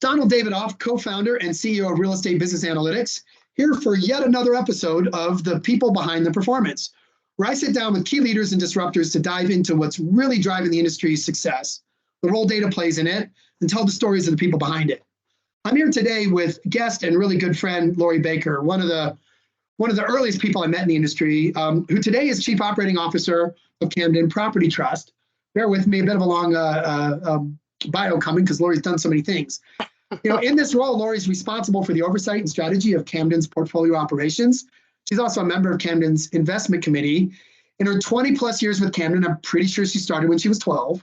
Donald Davidoff, co-founder and CEO of Real Estate Business Analytics, here for yet another episode of The People Behind the Performance, where I sit down with key leaders and disruptors to dive into what's really driving the industry's success, the role data plays in it, and tell the stories of the people behind it. I'm here today with guest and really good friend, Laurie Baker, one of the earliest people I met in the industry, who today is Chief Operating Officer of Camden Property Trust. Bear with me, a bit of a long bio coming because Laurie's done so many things. In this role, Laurie's responsible for the oversight and strategy of Camden's portfolio operations. She's also a member of Camden's investment committee. In her 20 plus years with Camden, I'm pretty sure she started when she was 12.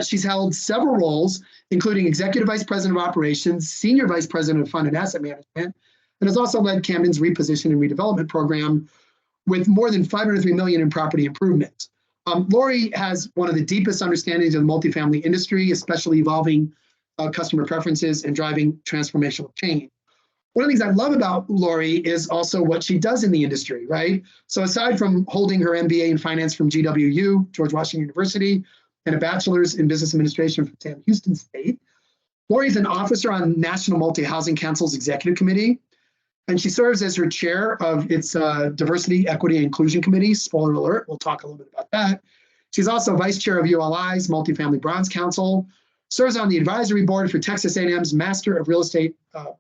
She's held several roles, including Executive Vice President of Operations, Senior Vice President of Fund and Asset Management, and has also led Camden's reposition and redevelopment program with more than $503 million in property improvements. Laurie has one of the deepest understandings of the multifamily industry, especially evolving customer preferences and driving transformational change. One of the things I love about Laurie is also what she does in the industry, right? So aside from holding her MBA in finance from GWU, George Washington University, and a bachelor's in business administration from Sam Houston State, Laurie's an officer on National Multi-Housing Council's executive committee, and she serves as her chair of its Diversity, Equity, and Inclusion Committee. Spoiler alert, we'll talk a little bit about that. She's also vice chair of ULI's Multifamily Bronze Council, serves on the advisory board for Texas A&M's Master of Real Estate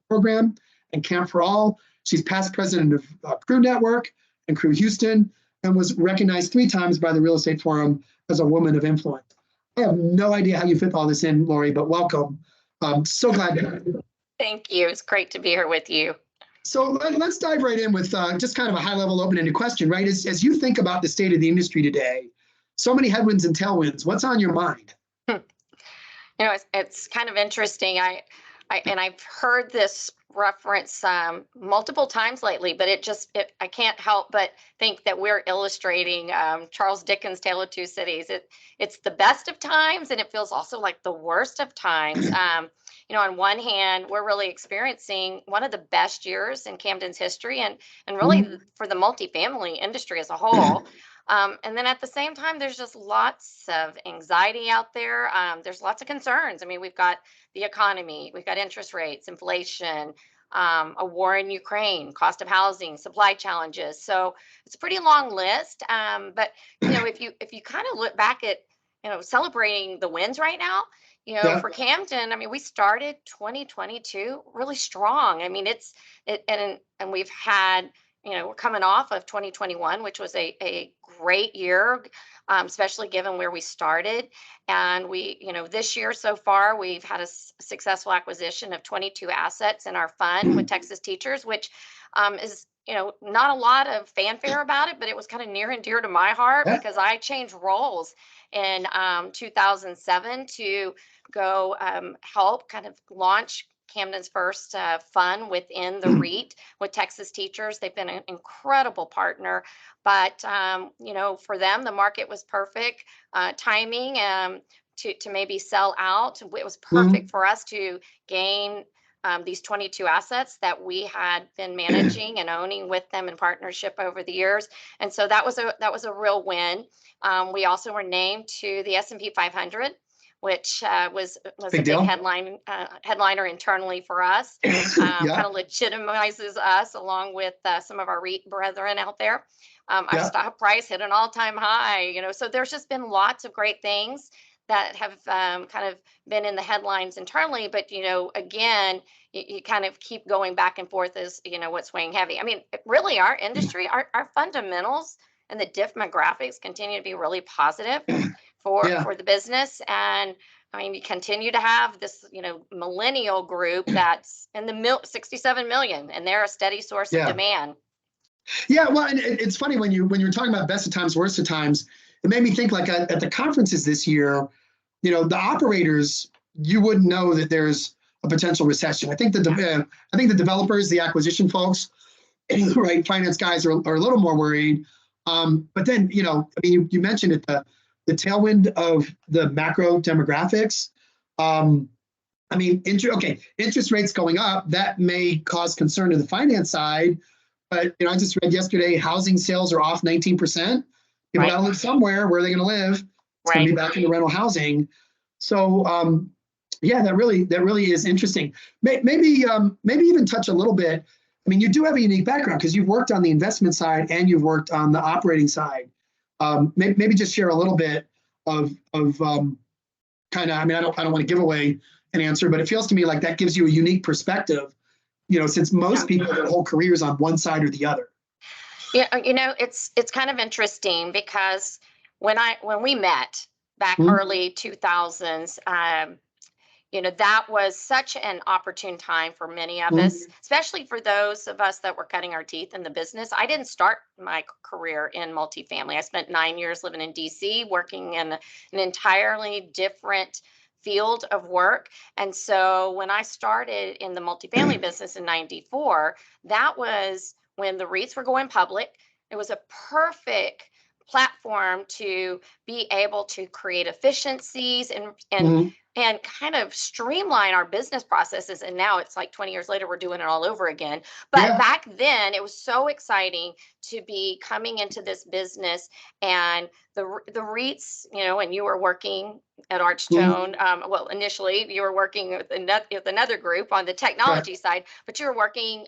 program and Camp for All. She's past president of Crew Network and Crew Houston, and was recognized 3 times by the Real Estate Forum as a woman of influence. I have no idea how you fit all this in, Laurie, but welcome. I'm so glad to have you. Thank you. It's great to be here with you. So let's dive right in with just kind of a high-level open-ended question, right? As you think about the state of the industry today, so many headwinds and tailwinds, what's on your mind? It's kind of interesting. I've heard this reference multiple times lately, but I can't help but think that we're illustrating Charles Dickens' Tale of Two Cities. It's the best of times, and it feels also like the worst of times. On one hand, we're really experiencing one of the best years in Camden's history, and really for the multifamily industry as a whole. And then at the same time, there's just lots of anxiety out there. There's lots of concerns. I mean, we've got the economy, we've got interest rates, inflation, a war in Ukraine, cost of housing, supply challenges. So it's a pretty long list. But if you kind of look back at celebrating the wins right now, for Camden, I mean, we started 2022 really strong. I mean, and we've had. We're coming off of 2021, which was a great year, especially given where we started. And this year so far, we've had a successful acquisition of 22 assets in our fund with Texas Teachers, which is, not a lot of fanfare about it, but it was kind of near and dear to my heart because I changed roles in 2007 to go help kind of launch Camden's first fund within the REIT with Texas Teachers. They've been an incredible partner, but for them, the market was perfect timing to maybe sell out. It was perfect for us to gain these 22 assets that we had been managing and owning with them in partnership over the years, and so that was a real win. We also were named to the S&P 500. Which was a big headliner internally for us. Kind of legitimizes us along with some of our REIT brethren out there. Our stock price hit an all-time high. So there's just been lots of great things that have kind of been in the headlines internally. But again, you kind of keep going back and forth as what's weighing heavy. I mean, really, our industry, our fundamentals and the demographics continue to be really positive for the business. And I mean, you continue to have this, millennial group that's in the 67 million, and they're a steady source of demand. Yeah, well, and it's funny when you're talking about best of times, worst of times, it made me think like at the conferences this year, the operators, you wouldn't know that there's a potential recession. I think the developers, the acquisition folks, right, finance guys are a little more worried. But then, you mentioned it, the tailwind of the macro demographics. Interest rates going up, that may cause concern to the finance side. But I just read yesterday, housing sales are off 19%. People got to live somewhere. Where are they going to live? It's going to be back into rental housing. So Yeah, that really is interesting. Maybe even touch a little bit. I mean, you do have a unique background because you've worked on the investment side and you've worked on the operating side. Maybe just share a little bit of kind of. I mean, I don't want to give away an answer, but it feels to me like that gives you a unique perspective. Since most people their whole career is on one side or the other. Yeah, it's kind of interesting because when we met back Mhm. early 2000s, that was such an opportune time for many of us, especially for those of us that were cutting our teeth in the business. I didn't start my career in multifamily. I spent 9 years living in DC, working in an entirely different field of work. And so when I started in the multifamily business in 94, that was when the REITs were going public. It was a perfect platform to be able to create efficiencies Mhm. and kind of streamline our business processes. And now it's like 20 years later, we're doing it all over again. But Yeah. back then, it was so exciting to be coming into this business, and the REITs, and you were working at Mhm. Archstone. Well, initially you were working with another group on the Right. technology side, but you were working,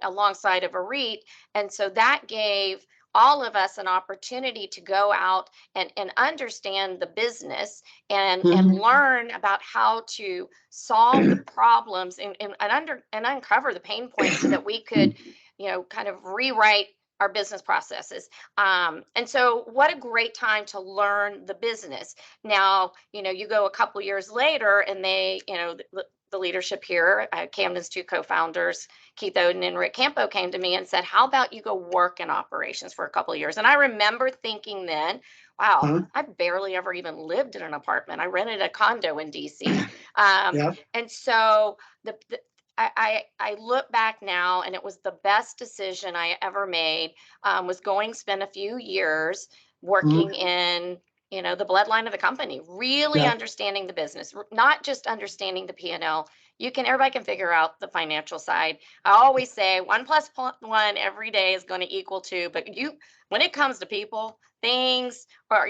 alongside of a REIT, and so that gave all of us an opportunity to go out and understand the business and Mhm. learn about how to solve the problems and uncover the pain points so that we could, kind of rewrite our business processes. And so what a great time to learn the business. Now, you go a couple years later and they, the leadership here, Camden's two co-founders, Keith Oden and Rick Campo, came to me and said, how about you go work in operations for a couple of years? And I remember thinking then, wow, Uh-huh. I barely ever even lived in an apartment. I rented a condo in DC. Um, Yeah. and so I look back now, and it was the best decision I ever made, was going spend a few years Mhm. working in the bloodline of the company, really Yeah. understanding the business, not just understanding the P&L. Everybody can figure out the financial side. I always say 1 + 1 every day is going to equal 2, but when it comes to people, things are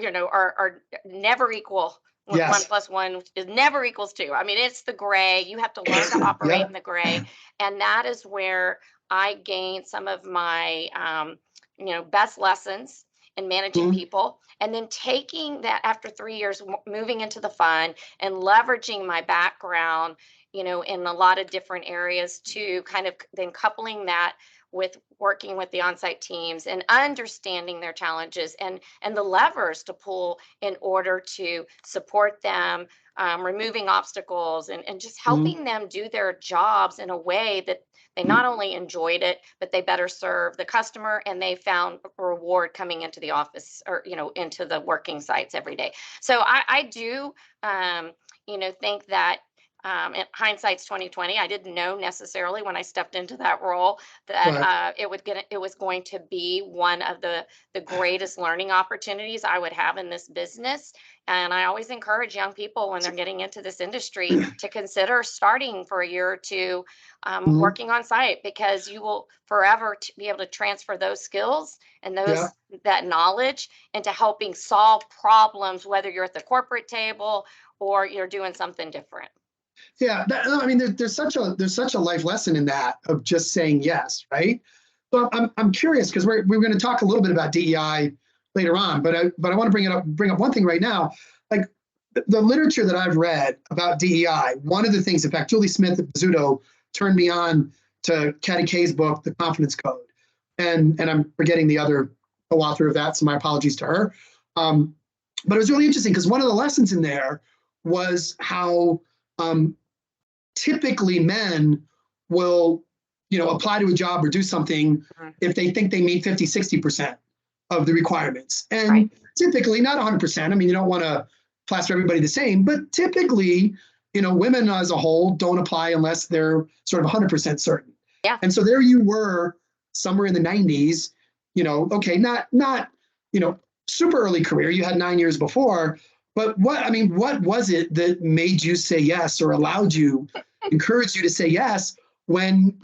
never equal. One Yes. plus one is never equals 2. I mean, it's the gray. You have to learn to operate Yeah. in the gray, and that is where I gained some of my best lessons in managing Mhm. people, and then taking that after 3 years, moving into the fund and leveraging my background, in a lot of different areas, to kind of then coupling that with working with the on-site teams and understanding their challenges and the levers to pull in order to support them, removing obstacles and just Mhm. helping them do their jobs in a way that they not only enjoyed it, but they better serve the customer, and they found a reward coming into the office, or into the working sites every day. So I do, think that, in hindsight's 2020. I didn't know necessarily when I stepped into that role that, Right. it was going to be one of the greatest learning opportunities I would have in this business. And I always encourage young people when they're getting into this industry to consider starting for a year or two, Mhm. working on site, because you will forever be able to transfer those skills and Yeah. that knowledge into helping solve problems, whether you're at the corporate table or you're doing something different. Yeah. I mean, there's such a life lesson in that of just saying yes, right? So I'm curious because we're going to talk a little bit about DEI later on, but I want to bring up one thing right now. Like the literature that I've read about DEI, one of the things, in fact, Julie Smith at Bizzuto turned me on to Katty Kay's book, The Confidence Code, and I'm forgetting the other co-author of that, so my apologies to her. Um, but it was really interesting because one of the lessons in there was how um, typically men will, apply to a job or do something Mhm. if they think they meet 50, 60% of the requirements. Right. And typically not 100%. I mean, you don't want to plaster everybody the same, but typically, women as a whole don't apply unless they're sort of 100% certain. Yeah. And so there you were somewhere in the 90s, okay, not, super early career. You had 9 years before, but what was it that made you say yes or encouraged you to say yes when,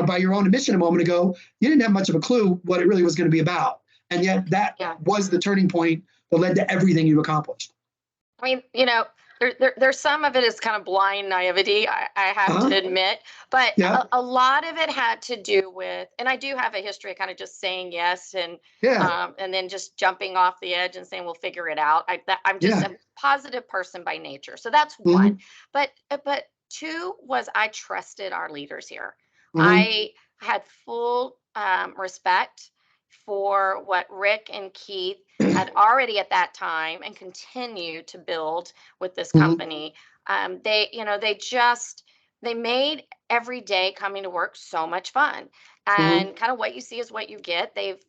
by your own admission a moment ago, you didn't have much of a clue what it really was going to be about. And yet that Yeah. was the turning point that led to everything you accomplished. I mean, There's some of it is kind of blind naivety, I have Uh-huh. to admit, but Yeah. a lot of it had to do with, and I do have a history of kind of just saying yes Yeah. and then just jumping off the edge and saying we'll figure it out. I'm just Yeah. a positive person by nature, so that's one. Hmm. But two was I trusted our leaders here. Hmm. I had full respect for what Rick and Keith had already at that time and continue to build with this Hmm. company. They, they made every day coming to work so much fun, Hmm. and kind of what you see is what you get. They've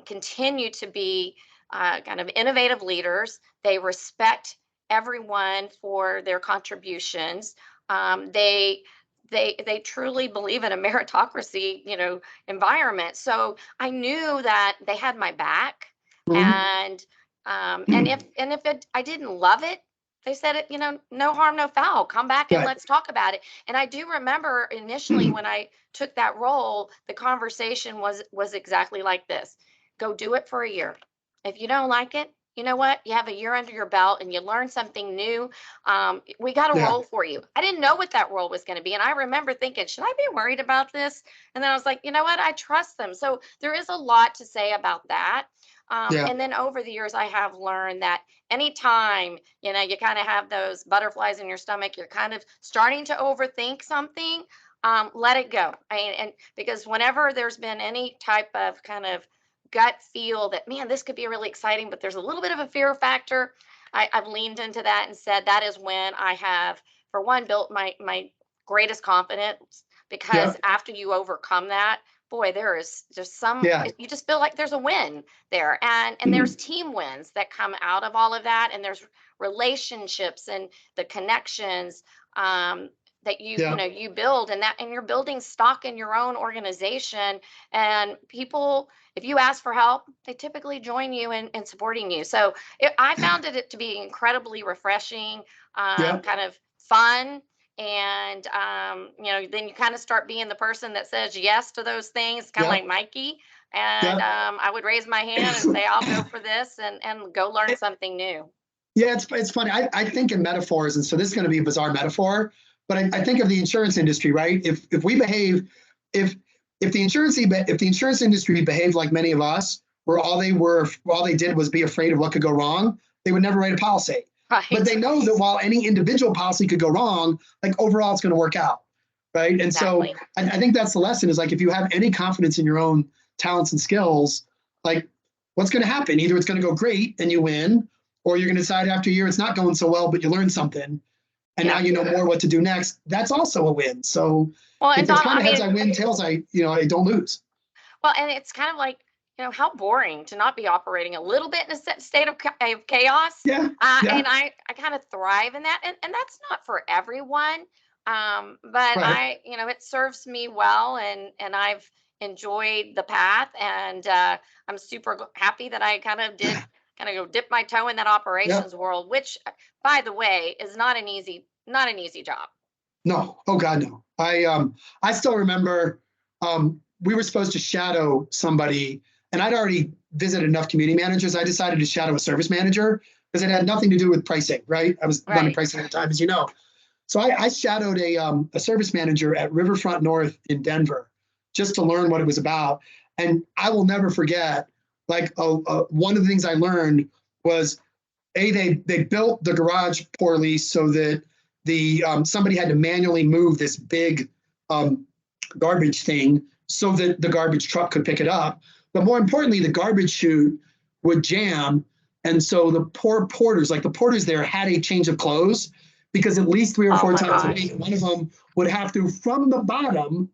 continued to be kind of innovative leaders. They respect everyone for their contributions. They truly believe in a meritocracy, environment. So I knew that they had my back, Hmm. and if I didn't love it, they said it, no harm, no foul. Come back and Right. let's talk about it. And I do remember initially when I took that role, the conversation was exactly like this: go do it for a year. If you don't like it, you know what? You have a year under your belt and you learn something new. We got a Yeah. role for you. I didn't know what that role was going to be. And I remember thinking, should I be worried about this? And then I was like, you know what? I trust them. So there is a lot to say about that. Yeah. And then over the years, I have learned that anytime, you kind of have those butterflies in your stomach, you're kind of starting to overthink something, let it go. And because whenever there's been any type of kind of gut feel that, man, this could be really exciting, but there's a little bit of a fear factor, I've leaned into that and said that is when I have, for one, built my greatest confidence. Yeah. Because after you overcome that, boy, there is just Yeah. you just feel like there's a win there, and there's team wins that come out of all of that, and there's relationships and the connections that Yeah. you build, and you're building stock in your own organization, and people, if you ask for help, they typically join you in supporting you. So I found it to be incredibly refreshing, Yeah. kind of fun. And then you kind of start being the person that says yes to those things, kind of Yeah. like Mikey. And Yeah. I would raise my hand and say, I'll go for this and go learn something new. Yeah, it's funny. I think in metaphors, and so this is going to be a bizarre metaphor, but I think of the insurance industry, right? If we behave, if if the insurance industry behaved like many of us, where all they did was be afraid of what could go wrong, they would never write a policy. But Right. they know that while any individual policy could go wrong, like overall it's going to work out, right? And so Exactly. I think that's the lesson: is like if you have any confidence in your own talents and skills, like what's going to happen? Either it's going to go great and you win, or you're going to decide after a year it's not going so well, but you learn something, and now Yeah. you know more what to do next. That's also a win. So Well, and it's Donald, kind I of heads mean, I win, tails I don't lose. well, and it's kind of like, how boring to not be operating a little bit in a state of chaos. Yeah, And yeah, I kind of thrive in that. And that's not for everyone. But right. it serves me well, and I've enjoyed the path. And I'm super happy that I kind of go dip my toe in that Yeah. operations world, which, by the way, is not an easy job. No. Oh God, no. I still remember we were supposed to shadow somebody, and I'd already visited enough community managers. I decided to shadow a service manager because it had nothing to do with pricing, right? I was running Right. pricing at the time, as you know. So I shadowed a service manager at Riverfront North in Denver just to learn what it was about. And I will never forget, like, one of the things I learned was, they built the garage poorly so that the somebody had to manually move this big um, garbage thing so that the garbage truck could pick it up. But more importantly, the garbage chute would jam. And so the poor porters, like the porters there, had a change of clothes because at least three or Oh four my times a gosh. week, one of them would have to, from the bottom,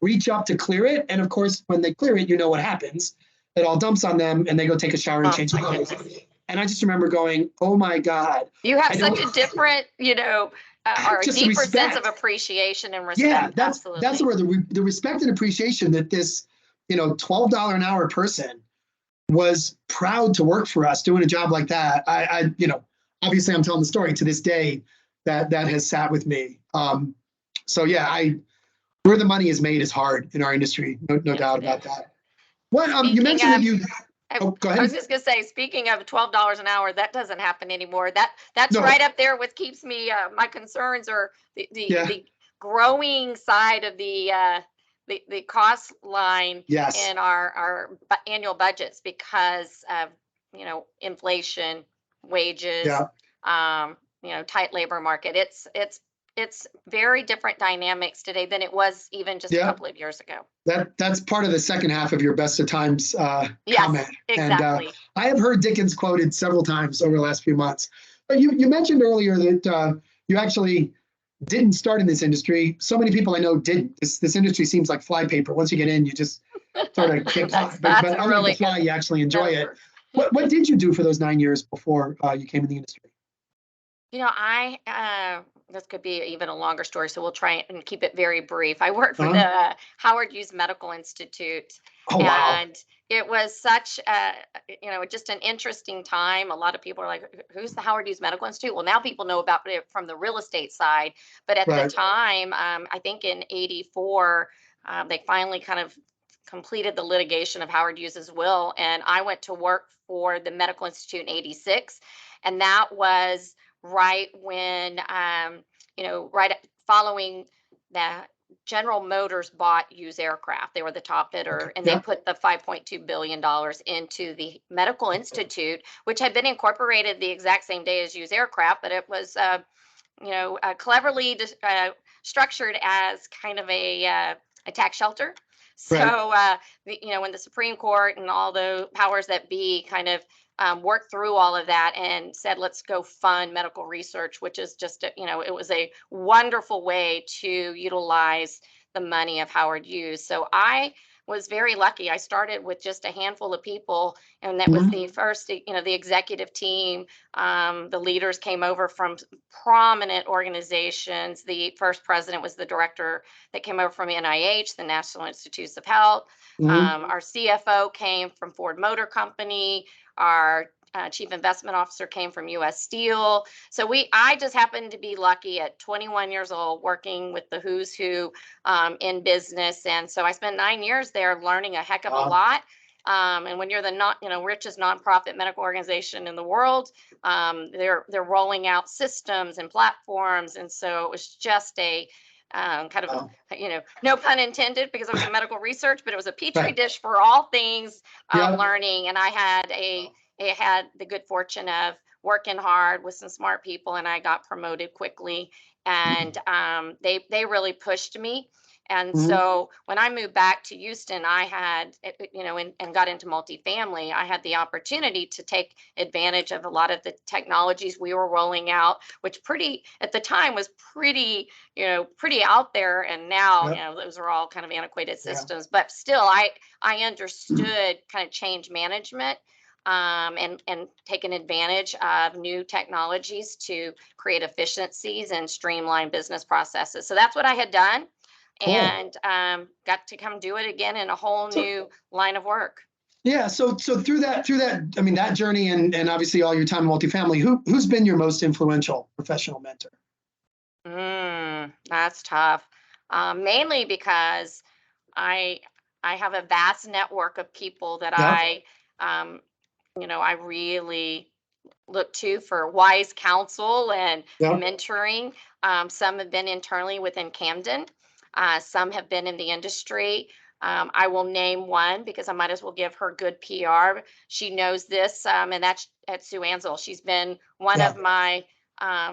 reach up to clear it. And of course, when they clear it, you know what happens. It all dumps on them and they go take a shower and Oh change my clothes. goodness. And I just remember going, oh my God, You have I don't, such a different, or a just the deeper sense of respect. appreciation and Yeah, respect. that's Absolutely. where the respect and appreciation that this, $12 an hour person was proud to work for us doing a job like that. Obviously I'm telling the story to this day that has sat with me. So yeah, where the money is made is hard in our industry. No Yes, doubt it about is. that. What you Speaking mentioned that of, you Oh, go I was ahead. just gonna say, speaking of $12 an hour, that doesn't happen anymore. That's No, right up there with keeps me. My concerns are yeah, the growing side of the cost line yes, in our annual budgets because of inflation, wages, yeah. tight labor market. It's very different dynamics today than it was even just a Yeah, couple of years ago. that's part of the second half of your best of times comment. Yes, And exactly. I have heard Dickens quoted several times over the last few months. But you mentioned earlier that you actually didn't start in this industry. So many people I know didn't. This industry seems like flypaper. Once you get in, you just sort of get that's caught. that's But a unlike the really fly, good you actually enjoy it. metaphor. What did you do for those 9 years before you came in the industry? I this could be even a longer story, so we'll try and keep it very brief. I worked for Uh-huh. the Howard Hughes Medical Institute, Oh, wow. and it was such just an interesting time. A lot of people are like, "Who's the Howard Hughes Medical Institute?" Well, now people know about it from the real estate side, but at the Right. time, I think in '84, they finally kind of completed the litigation of Howard Hughes's will, and I went to work for the Medical Institute in '86, and that was right when following that General Motors bought used aircraft. They were the top Okay. bidder, and they Yeah. put the $5.2 billion into the Medical Institute, which had been incorporated the exact same day as used aircraft, but it was cleverly structured as kind of a tax shelter. Right. So, when the Supreme Court and all the powers that be kind of worked through all of that and said, let's go fund medical research, which is just, it was a wonderful way to utilize the money of Howard Hughes. So I was very lucky. I started with just a handful of people, and that was Mhm. the first, the executive team. The leaders came over from prominent organizations. The first president was the director that came over from NIH, the National Institutes of Health. Mhm. Our CFO came from Ford Motor Company. Our chief investment officer came from U.S. Steel. So I just happened to be lucky at 21 years old, working with the who's who in business, and so I spent 9 years there, learning a heck of a lot. And when you're the richest nonprofit medical organization in the world, they're rolling out systems and platforms, and so it was just a kind of Wow. no pun intended, because it was a medical research, but it was a petri Right. dish for all things Yeah. learning. And I had the good fortune of working hard with some smart people, and I got promoted quickly. And they really pushed me. And Mhm. so when I moved back to Houston, I had, and got into multifamily, I had the opportunity to take advantage of a lot of the technologies we were rolling out, which at the time was pretty out there. And now, Yep. those are all kind of antiquated Yeah. systems, but still, I understood kind of change management, and taking advantage of new technologies to create efficiencies and streamline business processes. So that's what I had done, Cool. and got to come do it again in a whole So new line of work. yeah, so through that, I mean that journey and obviously all your time in multifamily, who's been your most influential professional mentor? That's tough. Mainly because I I have a vast network of people that Yeah. um, I really look to for wise counsel and Yeah. mentoring. Some have been internally within Camden. Some have been in the industry. I will name one because I might as well give her good PR. She knows this, and that's at Sue Ansel. She's been one Yeah. of my,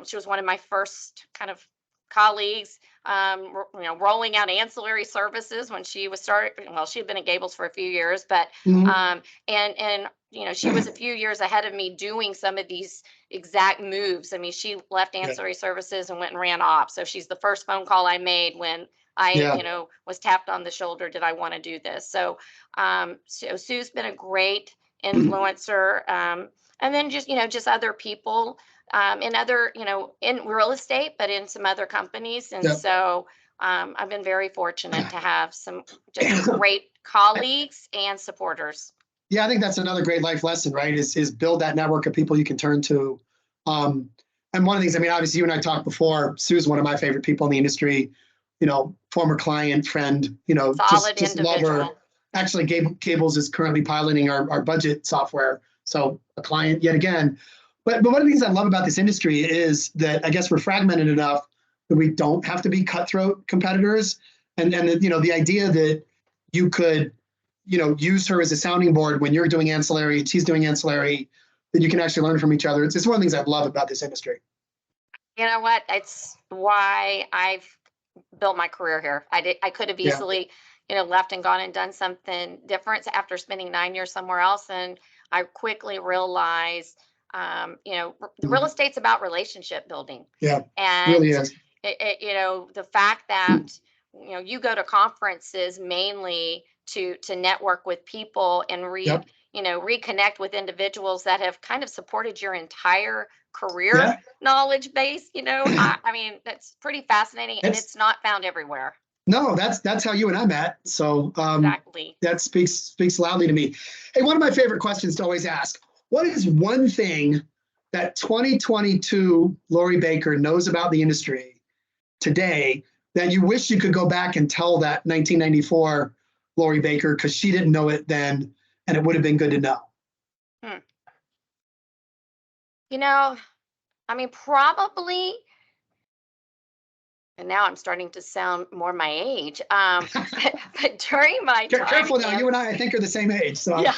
she was one of my first kind of colleagues, rolling out ancillary services when she was started. Well, she had been at Gables for a few years, but Mhm. and she was a few years ahead of me doing some of these exact moves. I mean, she left Yeah. ancillary services and went and ran ops. So she's the first phone call I made when I, Yeah. was tapped on the shoulder. Did I want to do this? So Sue's been a great influencer. And then just other people, in other, in real estate, but in some other companies. And Yeah. so I've been very fortunate to have some just great colleagues and supporters. Yeah, I think that's another great life lesson, right? Is build that network of people you can turn to. Um, and one of the things, I mean, obviously you and I talked before. Sue's one of my favorite people in the industry. Former client, friend. Just Solid love her. individual. actually, Gables is currently piloting our budget software. So a client yet again. But one of the things I love about this industry is that I guess we're fragmented enough that we don't have to be cutthroat competitors. And the idea that you could, use her as a sounding board when you're doing ancillary and she's doing ancillary, that you can actually learn from each other. It's one of the things I love about this industry. You know what? It's why I've built my career here. I could have Yeah. easily, left and gone and done something different after spending 9 years somewhere else. And I quickly realized, the real estate's about relationship building. Yeah, And really is. the fact that, you go to conferences mainly to network with people and Yep. reconnect with individuals that have kind of supported your entire career Yeah. knowledge base. I mean, that's pretty fascinating, and it's not found everywhere. No, that's how you and I met. So Exactly. that speaks loudly to me. Hey, one of my favorite questions to always ask: what is one thing that 2022 Laurie Baker knows about the industry today that you wish you could go back and tell that 1994 Laurie Baker, because she didn't know it then, and it would have been good to know? I mean, probably, and now I'm starting to sound more my age. But during my time, careful now, you and I think, are the same age. So yeah.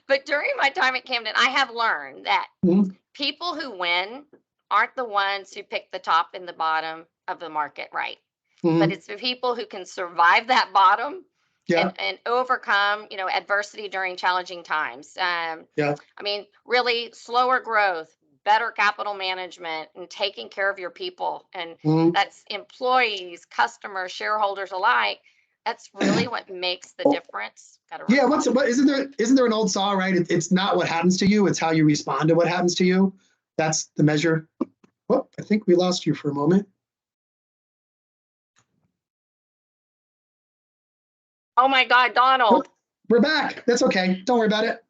But during my time at Camden, I have learned that Mhm. people who win aren't the ones who pick the top and the bottom of the market, right? Mhm. But it's the people who can survive that bottom Yeah. and overcome, adversity during challenging times. Yeah. I mean, really slower growth, better capital management, and taking care of your people. And Mhm. that's employees, customers, shareholders alike. That's really what makes the difference. Yeah, isn't there an old saw, right? It's not what happens to you, it's how you respond to what happens to you. That's the measure. Oh, I think we lost you for a moment. Oh my God, Donald. Nope, we're back. That's okay. Don't worry about it.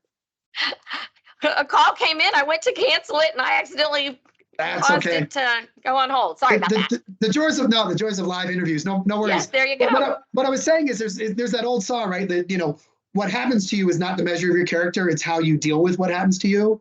A call came in. I went to cancel it, and I accidentally caused it to go on hold. Sorry about that. The joys of live interviews. No worries. Yes, there you go. What I was saying is there's that old saw, right? That what happens to you is not the measure of your character. It's how you deal with what happens to you.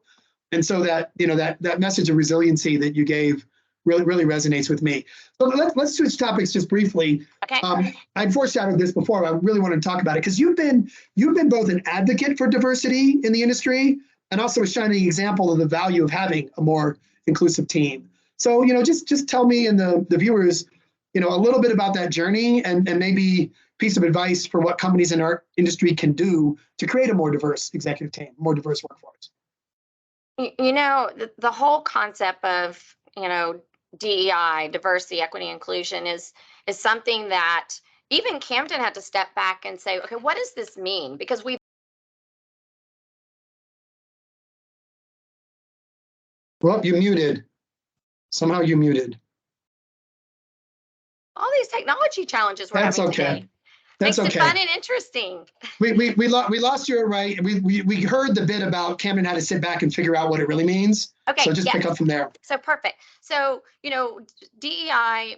And so that that message of resiliency that you gave really resonates with me. So let's switch topics just briefly. Okay. I'd foreshadowed this before. But I really want to talk about it because you've been both an advocate for diversity in the industry and also a shining example of the value of having a more inclusive team. So just tell me and the viewers a little bit about that journey and maybe a piece of advice for what companies in our industry can do to create a more diverse executive team, more diverse workforce. The whole concept of, DEI, diversity, equity, inclusion is something that even Camden had to step back and say, okay, what does this mean? Because Well, you muted. Somehow you muted. all these technology challenges we're having today. That's Makes okay. it fun and interesting. We lost you, right? We heard the bit about Camden had to sit back and figure out what it really means. Okay. So just pick up from there. So perfect. So, DEI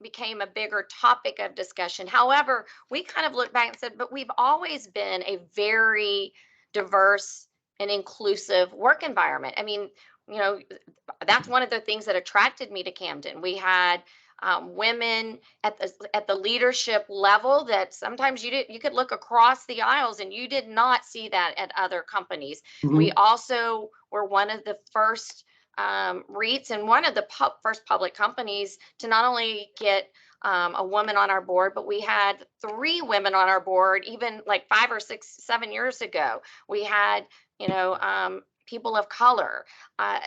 became a bigger topic of discussion. However, we kind of looked back and said, but we've always been a very diverse and inclusive work environment. I mean, that's one of the things that attracted me to Camden. We had women at the leadership level that sometimes you could look across the aisles and you did not see that at other companies. Mhm. We also were one of the first REITs and one of the first public companies to not only get a woman on our board, but we had 3 women on our board even like 5 or 6, 7 years ago. We had people of color.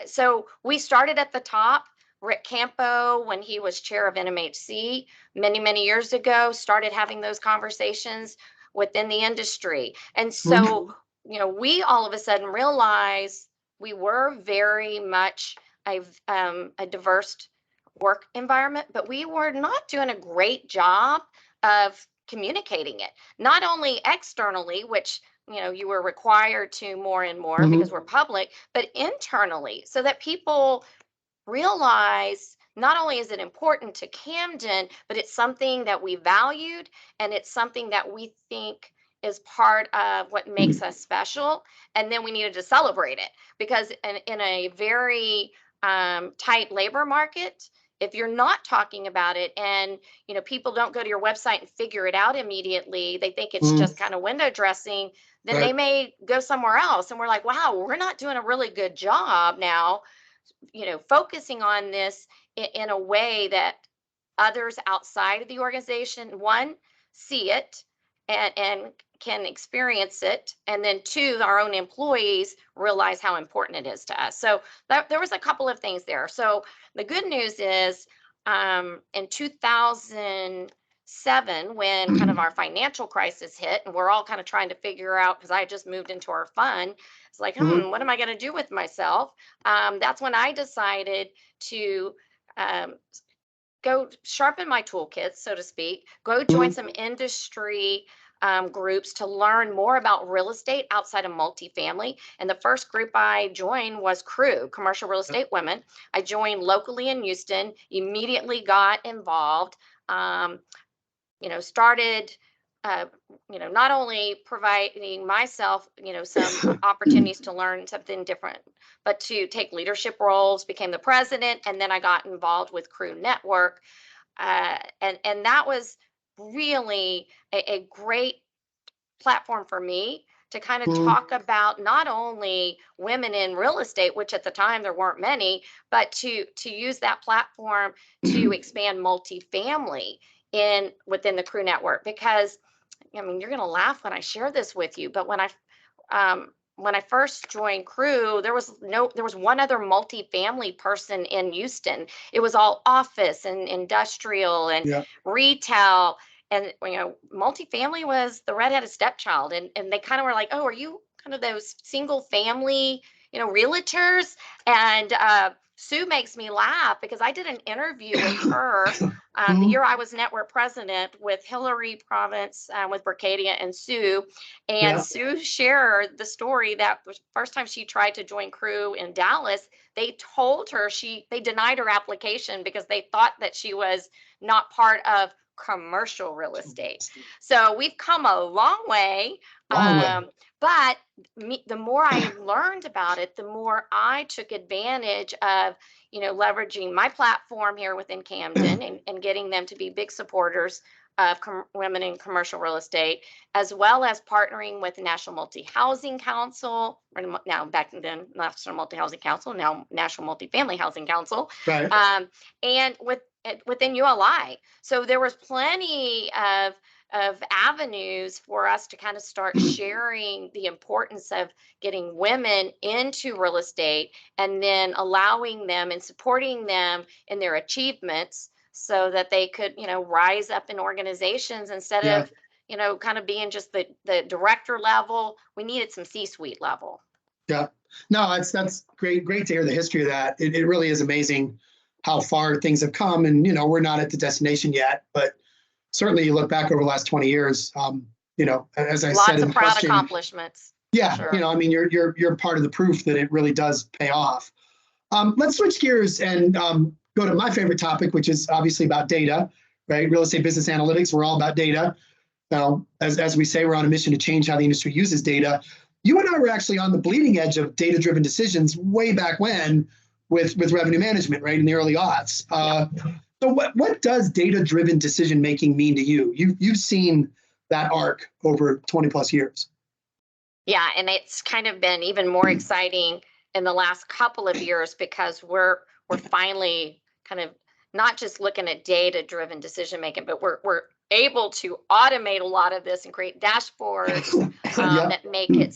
So we started at the top. Rick Campo, when he was chair of NMHC many years ago, started having those conversations within the industry. And so, we all of a sudden realized we were very much a diverse work environment, but we were not doing a great job of communicating it, not only externally, which you were required to more and more because we're public, but internally, so that people realize not only is it important to Camden, but it's something that we valued and it's something that we think is part of what makes us special. And then we needed to celebrate it because in a very tight labor market, if you're not talking about it and people don't go to your website and figure it out immediately, they think it's Mm, just kind of window dressing, then they right. may go somewhere else. And we're like, wow, we're not doing a really good job now, focusing on this in a way that others outside of the organization, one, see it and can experience it, and then two, our own employees realize how important it is to us. So there was a couple of things there. So the good news is, in 2007, when kind of our financial crisis hit and we're all kind of trying to figure out, because I had just moved into our fund, it's like, Mhm, what am I going to do with myself? That's when I decided to um, go sharpen my toolkit, so to speak, go join mhm, some industry groups to learn more about real estate outside of multifamily. And the first group I joined was CREW, Commercial Real Estate Women. I joined locally in Houston, immediately got involved. Um, Started, uh, not only providing myself, some opportunities to learn something different, but to take leadership roles, became the president, and then I got involved with Crew Network. And that was really a great platform for me to kind of mhm, talk about not only women in real estate, which at the time there weren't many, but to use that platform to expand multifamily in within the Crew Network. Because I mean, you're going to laugh when I share this with you, but when I first joined Crew, there was one other multifamily person in Houston. It was all office and industrial and yeah. retail. And multifamily was the redheaded stepchild. And they kind of were like, "Oh, are you kind of those single family, realtors?" And Sue makes me laugh because I did an interview with her the Mhm, year I was network president with Hillary Province, with Berkadia and Sue. And yeah. Sue shared the story that the first time she tried to join Crew in Dallas, they told her they denied her application because they thought that she was not part of commercial real estate. So we've come a long way. Long way. But the more I learned about it, the more I took advantage of, leveraging my platform here within Camden and getting them to be big supporters of women in commercial real estate, as well as partnering with the National Multi-Housing Council, or now back then National Multi-Housing Council, now National Multifamily Housing Council, Right. um, and within ULI. So there was plenty of avenues for us to kind of start sharing the importance of getting women into real estate and then allowing them and supporting them in their achievements so that they could, rise up in organizations instead Yeah. of, kind of being just the director level. We needed some C-suite level. Yeah. No, that's great. Great to hear the history of that. It really is amazing how far things have come. And, we're not at the destination yet, but certainly you look back over the last 20 years, as I said Lots in of the proud question, accomplishments, for yeah, sure. I mean, you're part of the proof that it really does pay off. Let's switch gears and go to my favorite topic, which is obviously about data, right? Real estate business analytics. We're all about data. Now, as we say, we're on a mission to change how the industry uses data. You and I were actually on the bleeding edge of data-driven decisions way back when with revenue management, right, in the early aughts. Yeah. So what does data-driven decision making mean to you? You've seen that arc over 20 plus years. Yeah, and it's kind of been even more exciting in the last couple of years because we're finally kind of not just looking at data-driven decision making, but we're able to automate a lot of this and create dashboards Yeah. that make it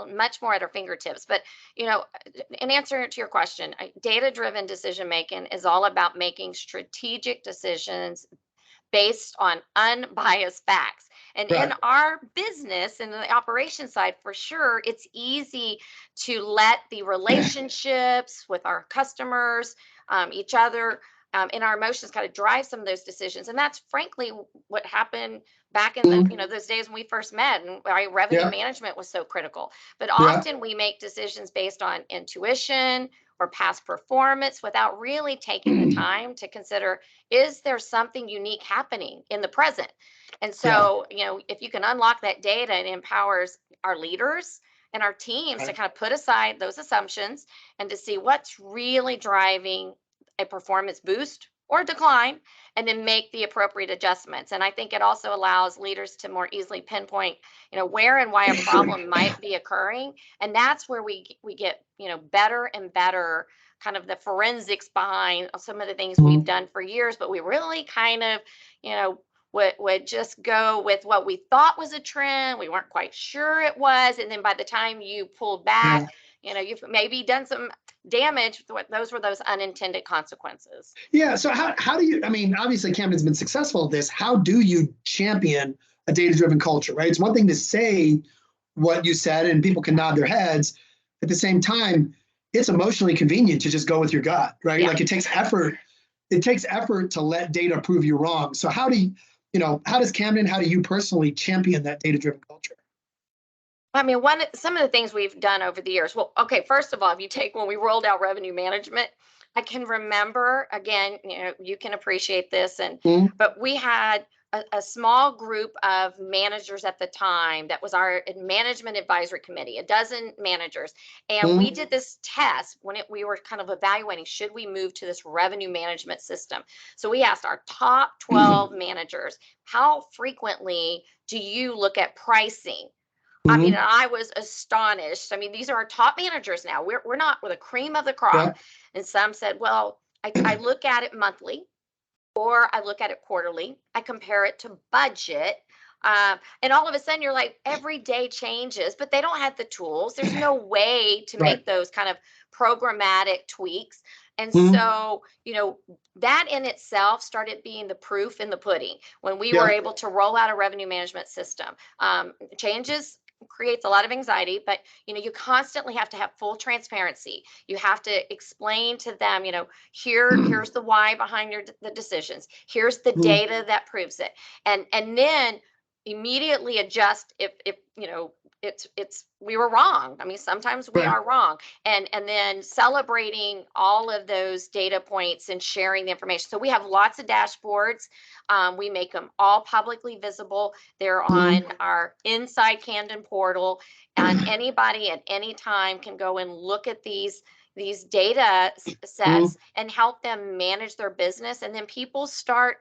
much more at our fingertips. But in answer to your question, data-driven decision making is all about making strategic decisions based on unbiased facts. And in Right. our business and the operation side, for sure, it's easy to let the relationships with our customers, each other, and our emotions kind of drive some of those decisions. And that's frankly what happened back in the, Mhm. those days when we first met and our revenue Yeah. management was so critical. But Yeah. often we make decisions based on intuition or past performance without really taking the time to consider, is there something unique happening in the present? And so, if you can unlock that data, it empowers our leaders and our teams to kind of put aside those assumptions and to see what's really driving a performance boost or decline, and then make the appropriate adjustments. And I think it also allows leaders to more easily pinpoint, where and why a problem might be occurring. And that's where we get, better and better kind of the forensics behind some of the things we've done for years, but we really kind of, would just go with what we thought was a trend. We weren't quite sure it was. And then by the time you pulled back, you've maybe done some damage. Those were those unintended consequences. Yeah. So how do you, I mean, obviously Camden's been successful at this. How do you champion a data-driven culture, right? It's one thing to say what you said and people can nod their heads. At the same time, it's emotionally convenient to just go with your gut, right? Like it takes effort. It takes effort to let data prove you wrong. So how do you personally champion that data-driven culture? I mean, some of the things we've done over the years. Well, okay, first of all, if you take when we rolled out revenue management, I can remember, again, you can appreciate this, but we had a small group of managers at the time. That was our management advisory committee, a dozen managers. And we did this test when we were kind of evaluating, should we move to this revenue management system? So we asked our top 12 managers, how frequently do you look at pricing? I mean, I was astonished. I mean, these are our top managers now. We're not with the cream of the crop. Yeah. And some said, well, I look at it monthly, or I look at it quarterly. I compare it to budget. And all of a sudden you're like, every day changes, but they don't have the tools. There's no way to make those kind of programmatic tweaks. And so, that in itself started being the proof in the pudding when we were able to roll out a revenue management system. Changes creates a lot of anxiety, but you constantly have to have full transparency. You have to explain to them, here's the why behind the decisions. Here's the data that proves it, and then immediately adjust if it's we were wrong. I mean, sometimes we are wrong, and then celebrating all of those data points and sharing the information. So we have lots of dashboards. We make them all publicly visible. They're on our Inside Camden portal, and anybody at any time can go and look at these data sets and help them manage their business. And then people start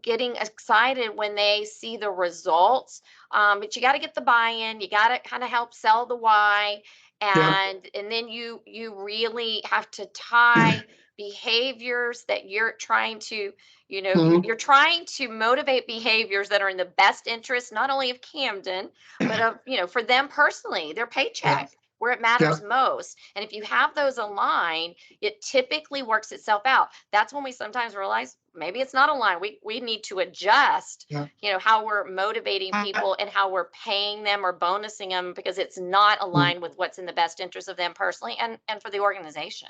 getting excited when they see the results. But you got to get the buy-in. You got to kind of help sell the why. And then you really have to tie behaviors that you're trying to, you're trying to motivate behaviors that are in the best interest, not only of Camden, but of, for them personally, their paycheck. Where it matters most. And if you have those aligned, it typically works itself out. That's when we sometimes realize maybe it's not aligned. We need to adjust, how we're motivating people and how we're paying them or bonusing them, because it's not aligned with what's in the best interest of them personally and for the organization.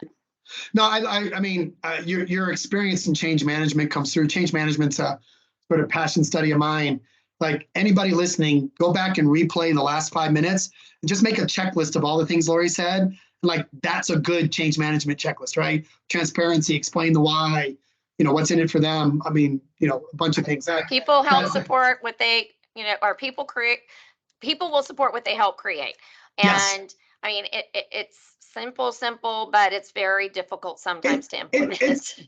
No, I mean, your experience in change management comes through. Change management's a sort of passion study of mine. Like anybody listening, go back and replay the last 5 minutes and just make a checklist of all the things Laurie said. Like that's a good change management checklist, right? Transparency, explain the why, what's in it for them. I mean, a bunch of things. People help support what they, or people will support what they help create. And I mean, it's simple, but it's very difficult sometimes to implement.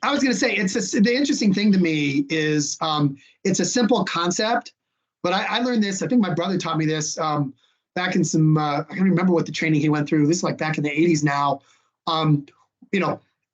I was going to say, the interesting thing to me is it's a simple concept. But I learned this, I think my brother taught me this back in some, I can't remember what the training he went through. This is like back in the 80s now.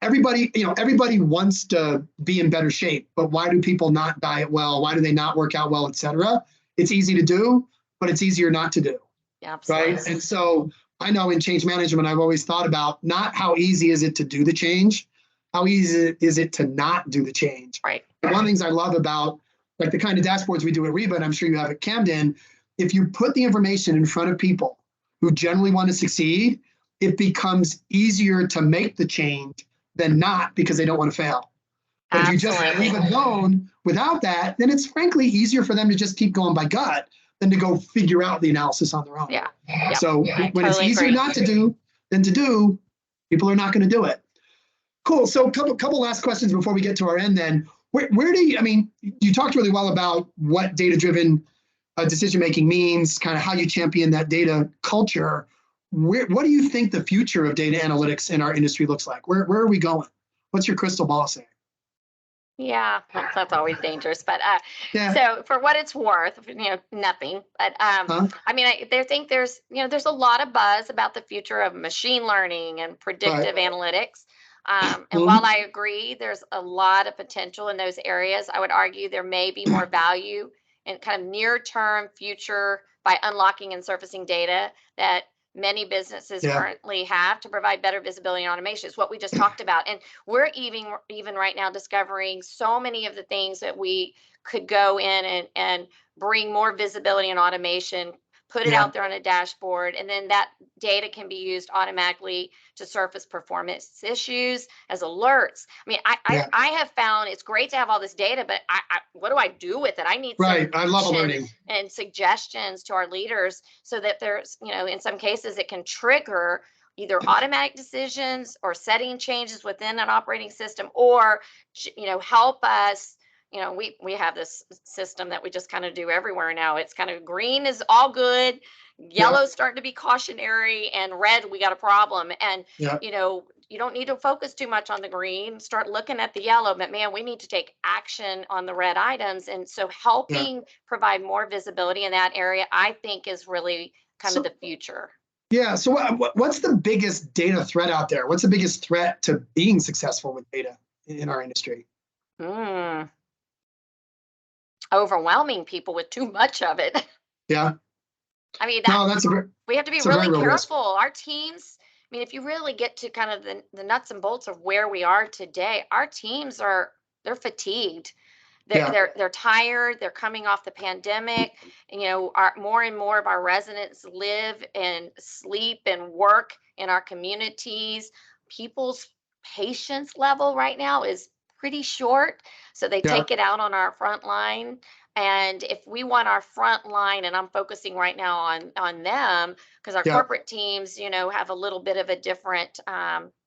Everybody wants to be in better shape, but why do people not diet well? Why do they not work out well, et cetera? It's easy to do, but it's easier not to do. Yeah, absolutely. Right. And so I know in change management, I've always thought about not how easy is it to do the change, how easy is it to not do the change. Right. One of the things I love about like the kind of dashboards we do at Reba, and I'm sure you have at Camden, if you put the information in front of people who generally want to succeed, it becomes easier to make the change than not, because they don't want to fail. But if you just leave it alone without that, then it's frankly easier for them to just keep going by gut than to go figure out the analysis on their own. Yeah. So when it's easier not to do than to do, people are not going to do it. Cool. So couple last questions before we get to our end then. where do you, I mean, you talked really well about what data-driven decision-making means, kind of how you champion that data culture. What do you think the future of data analytics in our industry looks like? Where are we going? What's your crystal ball saying? Yeah, that's always dangerous. But Yeah. so for what it's worth, nothing. But Huh? I mean, I think there's a lot of buzz about the future of machine learning and Right. predictive analytics. And Mhm. while I agree there's a lot of potential in those areas, I would argue there may be more value in kind of near-term future by unlocking and surfacing data that many businesses Yeah. currently have to provide better visibility and automation. It's what we just talked about. And we're even right now discovering so many of the things that we could go in and bring more visibility and automation, put it Yeah. out there on a dashboard, and then that data can be used automatically to surface performance issues as alerts. I mean, Yeah. I have found it's great to have all this data, but what do I do with it? I need some Right. I love action alerting. and suggestions to our leaders so that there's, in some cases it can trigger either automatic decisions or setting changes within an operating system, or help us. We have this system that we just kind of do everywhere now. It's kind of green is all good, Yeah. yellow's starting to be cautionary, and red we got a problem. And Yeah. you don't need to focus too much on the green, start looking at the yellow, but man, we need to take action on the red items. And so Yeah. helping provide more visibility in that area, I think, is really kind of So, the future. yeah. So what's the biggest data threat out there? What's the biggest threat to being successful with data in our industry? Mm, overwhelming people with too much of it. Yeah. I mean, No, that's we have to be it's a very really real risk. careful. Our teams, I mean, if you really get to kind of the nuts and bolts of where we are today, our teams they're fatigued. They're Yeah. they're they're tired. They're coming off the pandemic. And, our more and more of our residents live and sleep and work in our communities. People's patience level right now is pretty short, so they Yeah. take it out on our front line. And if we want our front line, and I'm focusing right now on them, because our Yeah. corporate teams, have a little bit of a different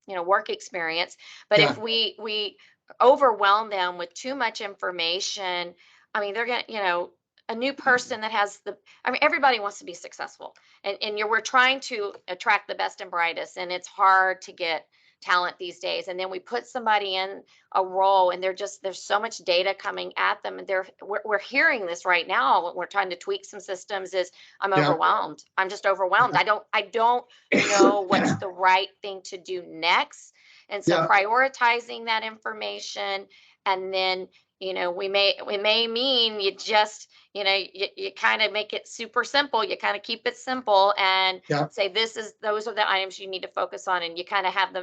work experience. But Yeah. if we overwhelm them with too much information, I mean, they're going to, a new person that has I mean, everybody wants to be successful, and we're trying to attract the best and brightest, and it's hard to get talent these days. And then we put somebody in a role, and there's so much data coming at them, and we're hearing this right now when we're trying to tweak some systems. Is I'm Yeah. overwhelmed. I'm just overwhelmed. I don't know what's the right thing to do next. And so Yeah. prioritizing that information, and then, we may mean you just, you kind of make it super simple. You kind of keep it simple and Yeah. say, those are the items you need to focus on. And you kind of have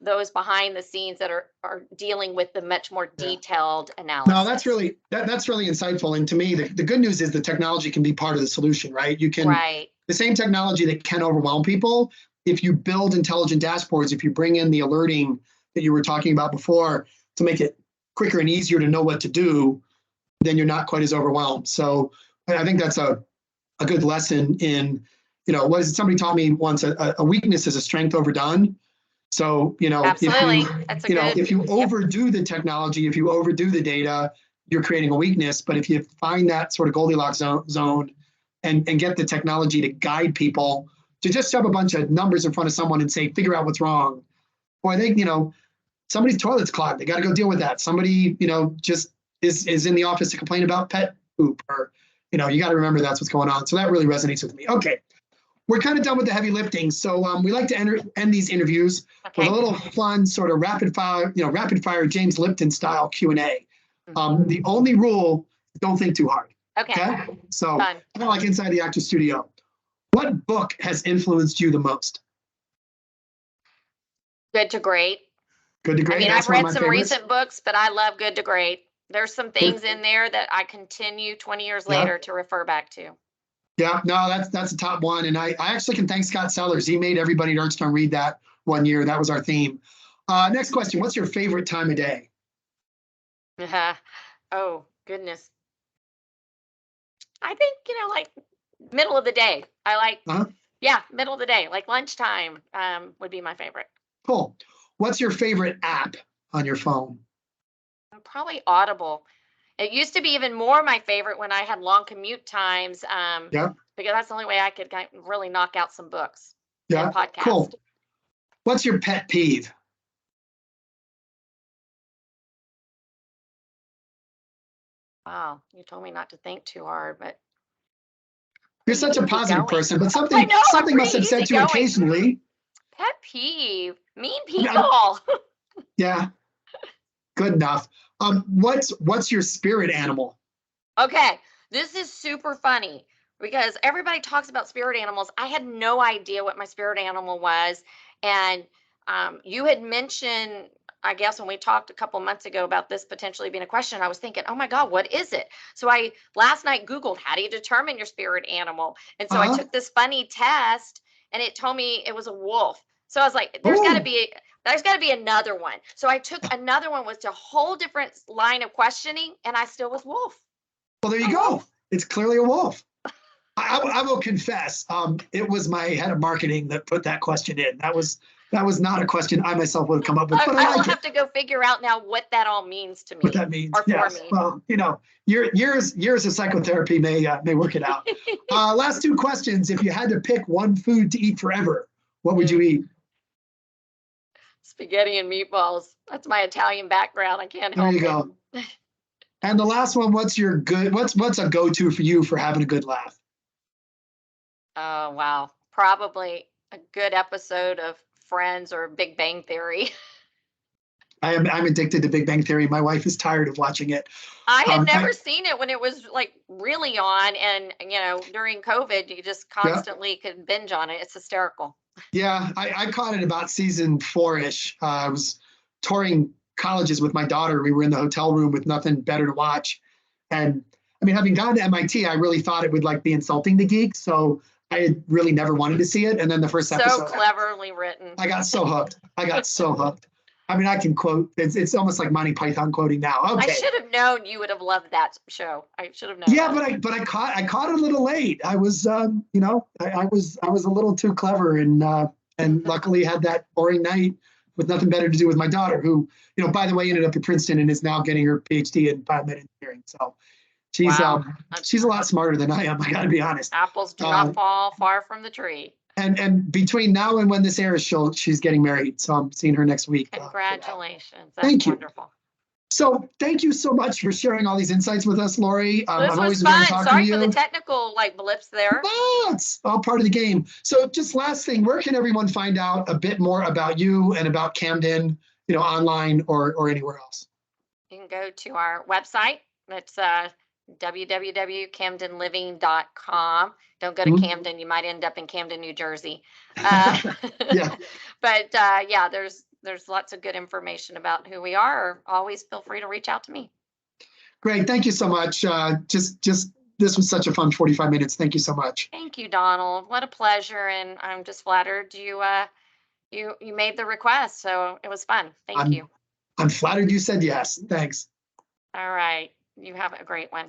those behind the scenes that are dealing with the much more Yeah. detailed No, analysis. that's really insightful. And to me, the good news is the technology can be part of the solution, right? Right. The same technology that can overwhelm people, if you build intelligent dashboards, if you bring in the alerting that you were talking about before to make it quicker and easier to know what to do, then you're not quite as overwhelmed. So I think that's a good lesson in, what is it? Somebody taught me once, a weakness is a strength overdone. So, Absolutely. That's a good. if you Yep. overdo the technology, if you overdo the data, you're creating a weakness. But if you find that sort of Goldilocks zone and get the technology to guide people, to just shove a bunch of numbers in front of someone and say, figure out what's wrong. Or I think, somebody's toilet's clogged. They got to go deal with that. Somebody, just is in the office to complain about pet poop, or, you got to remember that's what's going on. So that really resonates with me. Okay. We're kind of done with the heavy lifting. So we like to end these interviews with a little fun sort of rapid fire James Lipton style Q&A. The only rule, don't think too hard. Okay. So Fun. kind of like inside the actor studio. What book has influenced you the most? Good to Great. Good to Great. I mean, That's I've one of read my some favorites. recent books, but I love Good to Great. There's some things in there that I continue 20 years later to refer back to. Yeah, no, that's a top one. And I actually can thank Scott Sellers. He made everybody at Archstone read that one year. That was our theme. Next question. What's your favorite time of day? Oh, goodness. I think, like middle of the day. I like, middle of the day, like lunchtime would be my favorite. Cool. What's your favorite app on your phone? Probably Audible. It used to be even more my favorite when I had long commute times, Yeah. because that's the only way I could really knock out some books Yeah. and podcast. Cool. What's your pet peeve? Wow, you told me not to think too hard, but You're such a positive going. person, but I something know, I'm something must pretty upset you easygoing. occasionally. Pet peeve, mean I mean, people. Yeah. Good enough. What's your spirit animal? Okay, this is super funny because everybody talks about spirit animals. I had no idea what my spirit animal was. And you had mentioned, I guess, when we talked a couple months ago about this potentially being a question, I was thinking, oh my God, what is it? So I last night Googled, how do you determine your spirit animal? And so I Uh-huh. took this funny test and it told me it was a wolf. So I was like, Oh, there's got to be another one. So I took another one with a whole different line of questioning and I still was wolf. well, there you go. It's clearly a wolf. I will confess, it was my head of marketing that put that question in. That was not a question I myself would have come up with, but I will like have it. to go figure out now what that all means to me. What that means, or yes. for me. Well, years of psychotherapy may work it out. Last two questions. If you had to pick one food to eat forever, what would you eat? Spaghetti and meatballs. That's my Italian background. I can't There help you go. And the last one, what's a go-to for you for having a good laugh? Oh, wow. Probably a good episode of Friends or Big Bang Theory. I'm addicted to Big Bang Theory. My wife is tired of watching it. I had never seen it when it was like really on, and during COVID, you just constantly could binge on it. It's hysterical. Yeah, I caught it about season 4-ish. I was touring colleges with my daughter. We were in the hotel room with nothing better to watch. And I mean, having gone to MIT, I really thought it would like be insulting to geeks. So I had really never wanted to see it. And then the first episode, cleverly written. I got so hooked. I mean, I can quote. It's almost like Monty Python quoting now. Okay. I should have known you would have loved that show. I should have known. Yeah, but I caught it a little late. I was I was a little too clever and luckily had that boring night with nothing better to do with my daughter, who by the way ended up at Princeton and is now getting her PhD in biomed engineering. So she's she's a lot smarter than I am. I got to be honest. Apples do not fall far from the tree. And between now and when this airs, she's getting married. So I'm seeing her next week. Congratulations. Thank you. Wonderful. So thank you so much for sharing all these insights with us, Laurie. This was fun. Sorry for the technical blips there. Oh, it's all part of the game. So just last thing, where can everyone find out a bit more about you and about Camden, online or anywhere else? You can go to our website. It's www.camdenliving.com. Don't go to Camden. You might end up in Camden, New Jersey. Yeah. But yeah, there's lots of good information about who we are. Always feel free to reach out to me. Great. Thank you so much. Just this was such a fun 45 minutes. Thank you so much. Thank you, Donald. What a pleasure. And I'm just flattered you made the request. So it was fun. Thank you. I'm flattered you said yes. Thanks. All right. You have a great one.